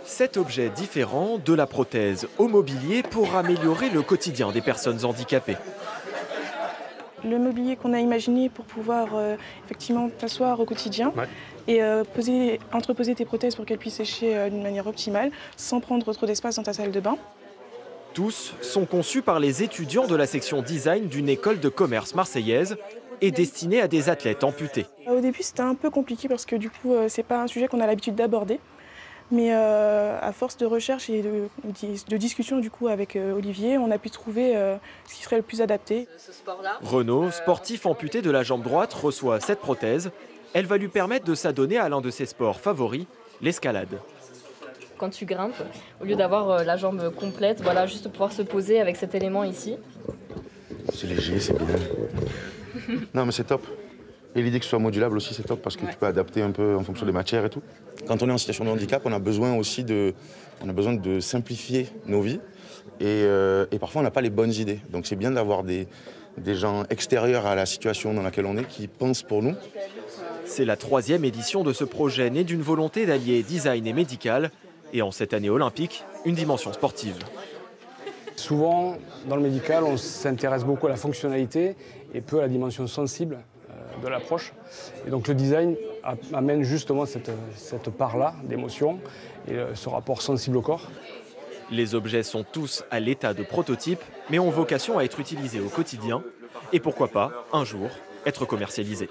7 objets différents, de la prothèse au mobilier pour améliorer le quotidien des personnes handicapées. Le mobilier qu'on a imaginé pour pouvoir effectivement t'asseoir au quotidien et entreposer tes prothèses pour qu'elles puissent sécher d'une manière optimale sans prendre trop d'espace dans ta salle de bain. Tous sont conçus par les étudiants de la section design d'une école de commerce marseillaise et destinés à des athlètes amputés. Au début c'était un peu compliqué parce que du coup c'est pas un sujet qu'on a l'habitude d'aborder. Mais à force de recherche et de discussion du coup avec Olivier, on a pu trouver ce qui serait le plus adapté. Renaud, sportif amputé de la jambe droite, reçoit cette prothèse. Elle va lui permettre de s'adonner à l'un de ses sports favoris, l'escalade. Quand tu grimpes, au lieu d'avoir la jambe complète, voilà, juste pouvoir se poser avec cet élément ici. C'est léger, c'est bien. Non mais c'est top. Et l'idée que ce soit modulable aussi, c'est top parce que tu peux adapter un peu en fonction des matières et tout. Quand on est en situation de handicap, on a besoin aussi de simplifier nos vies et parfois on n'a pas les bonnes idées. Donc c'est bien d'avoir des gens extérieurs à la situation dans laquelle on est qui pensent pour nous. C'est la 3e édition de ce projet né d'une volonté d'allier design et médical et en cette année olympique, une dimension sportive. Souvent, dans le médical, on s'intéresse beaucoup à la fonctionnalité et peu à la dimension sensible de l'approche. Et donc le design amène justement cette part-là d'émotion et ce rapport sensible au corps. Les objets sont tous à l'état de prototype, mais ont vocation à être utilisés au quotidien et pourquoi pas, un jour, être commercialisés.